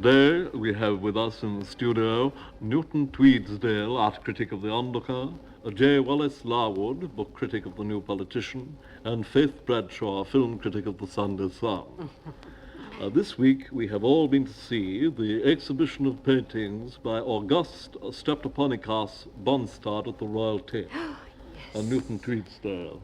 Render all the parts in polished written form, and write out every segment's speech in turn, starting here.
Today we have with us in the studio Newton Tweedsdale, art critic of The Onlooker, J. Wallace Larwood, book critic of The New Politician, and Faith Bradshaw, film critic of The Sunday Sun. This week we have all been to see the exhibition of paintings by Auguste Streptoponicas Bonstad at the Royal Tate. And Newton Tweedsdale.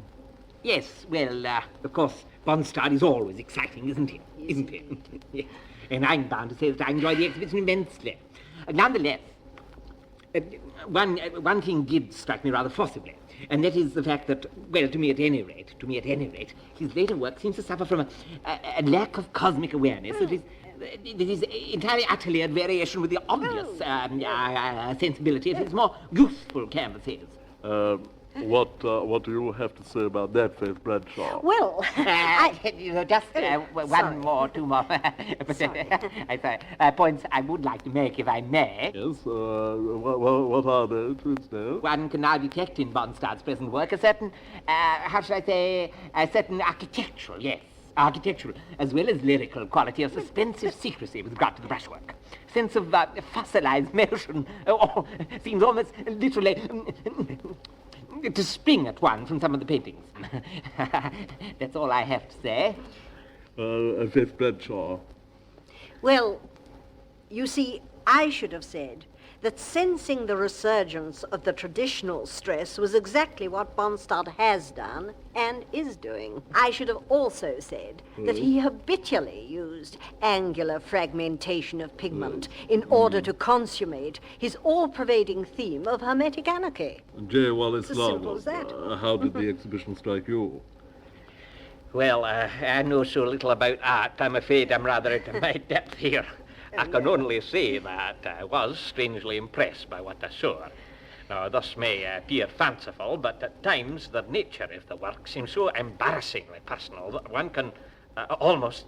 Yes, well, of course, Bonstad is always exciting, isn't he? Isn't he? Yes. And I'm bound to say that I enjoyed the exhibition immensely. Nonetheless, one thing did strike me rather forcibly, and that is the fact that, well, to me at any rate, his later work seems to suffer from a lack of cosmic awareness that is entirely utterly at variation with the obvious sensibility of his more youthful canvases. What do you have to say about that, Faith Bradshaw? Well, two more points I would like to make, if I may. Yes, what are they, Tweedsdale? One can now detect in Bonstad's present work a certain, a certain architectural, as well as lyrical quality of suspensive secrecy with regard to the brushwork. Sense of fossilized motion, seems almost literally to spring at one from some of the paintings. That's all I have to say. Faith Bradshaw. well, you see, I should have said that sensing the resurgence of the traditional stress was exactly what Bonstad has done and is doing. I should have also said that he habitually used angular fragmentation of pigment in order to consummate his all-pervading theme of hermetic anarchy. J. Wallace It's as simple Larwood, as that. how did the exhibition strike you? Well, I know so little about art, I'm afraid I'm rather at my depth here. I can only say that I was strangely impressed by what I saw. Now, this may appear fanciful, but at times the nature of the work seems so embarrassingly personal that one can almost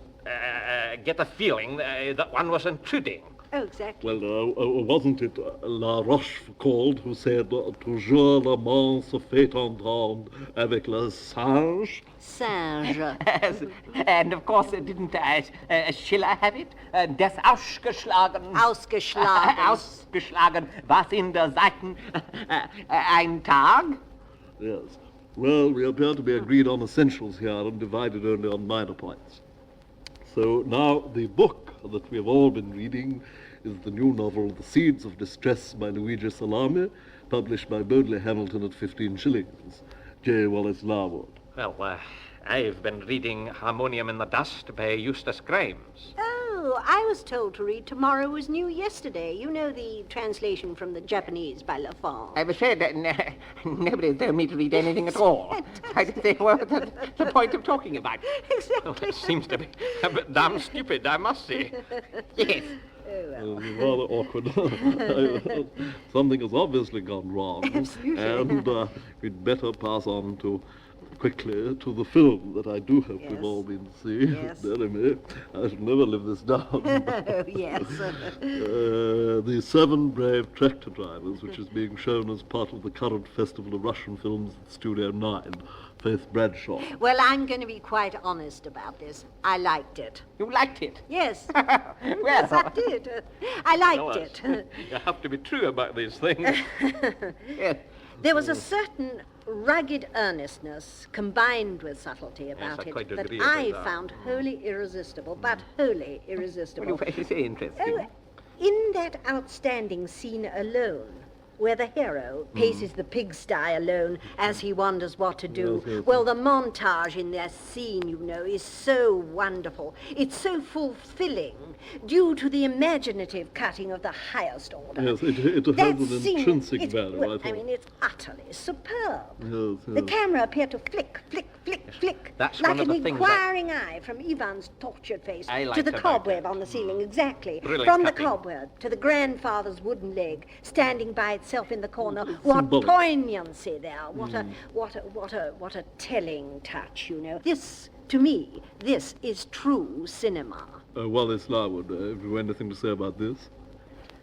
get a feeling that one was intruding. Oh, exactly. Well, wasn't it La Rochefoucauld who said toujours le monde se fait entendre avec le singe? Singe. And of course, didn't Schiller have it? Das ausgeschlagen. Ausgeschlagen, was in der Seiten ein Tag? Yes. Well, we appear to be agreed on essentials here and divided only on minor points. So now the book that we have all been reading is the new novel The Seeds of Distress by Luigi Salame, published by Bodley Hamilton at 15 shillings. J. Wallace Larwood. Well, I've been reading Harmonium in the Dust by Eustace Grimes. Oh, I was told to read Tomorrow Was New Yesterday. You know, the translation from the Japanese by Lafon. I'm afraid that nobody told me to read anything at all. I didn't say, well, the point of talking about. Exactly. Oh, it seems to be a bit damn stupid, I must say. Yes. Rather awkward. Something has obviously gone wrong. Absolutely. And we'd better pass on quickly to the film that I do hope we've all been to see. Yes. Dear me, I should never live this down. Oh, yes. The Seven Brave Tractor Drivers, which is being shown as part of the current Festival of Russian Films at Studio 9. Faith Bradshaw. Well, I'm going to be quite honest about this. I liked it. You liked it? Yes. Well, Yes, I did. I liked it. You have to be true about these things. Yes. There was a certain rugged earnestness combined with subtlety about I quite it that agree with I that. found wholly irresistible, but wholly irresistible. What do you say interesting? Oh, in that outstanding scene alone, where the hero paces the pigsty alone as he wonders what to do. Yes, yes, Well, the montage in that scene, you know, is so wonderful. It's so fulfilling due to the imaginative cutting of the highest order. Yes, it has That an scene, intrinsic it's- value, well, I thought. mean, it's utterly superb. Yes, The yes. camera appeared to flick, flick, flick, flick, That's like one of an the things inquiring eye from Ivan's tortured face I to liked the about cobweb it. on the ceiling, exactly. Brilliant From cutting. the cobweb to the grandfather's wooden leg standing by itself in the corner. What symbolic. poignancy there! What a telling touch! You know, this to me, this is true cinema. Wallace Larwood, have you anything to say about this?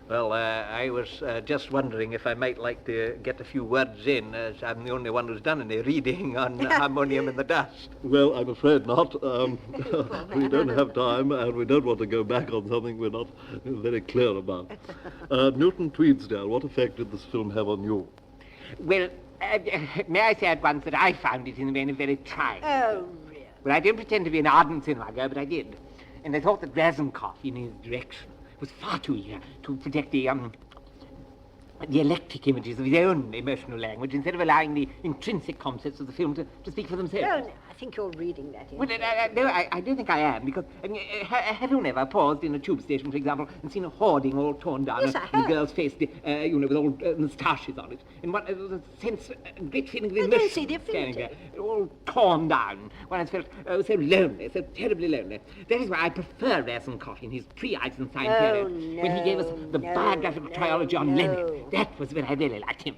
Well, I was just wondering if I might like to get a few words in, as I'm the only one who's done any reading on Harmonium in the Dust. Well, I'm afraid not. We don't have time, and we don't want to go back on something we're not very clear about. Newton Tweedsdale, what effect did this film have on you? Well, may I say at once that I found it in the main very trying. Oh, really? Well, I don't pretend to be an ardent cinema girl, but I did. And I thought that Razunkov, in his direction, was far too eager to project the electric images of his own emotional language instead of allowing the intrinsic concepts of the film to speak for themselves. No, I think you're reading that in. Well, no, I don't think I am, because have you never paused in a tube station, for example, and seen a hoarding all torn down, Yes, I and have. a girl's face, with all moustaches on it, and one a sense, a great feeling of I emotion don't see the standing there, affinity. all torn down. One has felt so lonely, so terribly lonely. That is why I prefer Razunkov in his pre-Eisenstein period, when he gave us the biographical trilogy on Lenin. That was when I really liked him.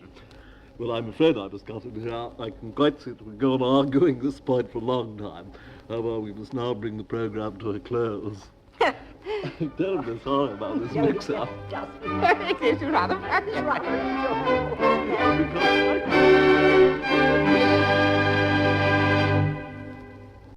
Well, I'm afraid I must cut it here. I can quite see that we go on arguing this point for a long time. However, we must now bring the programme to a close. I'm terribly sorry about this mix-up. Just It is rather funny. right.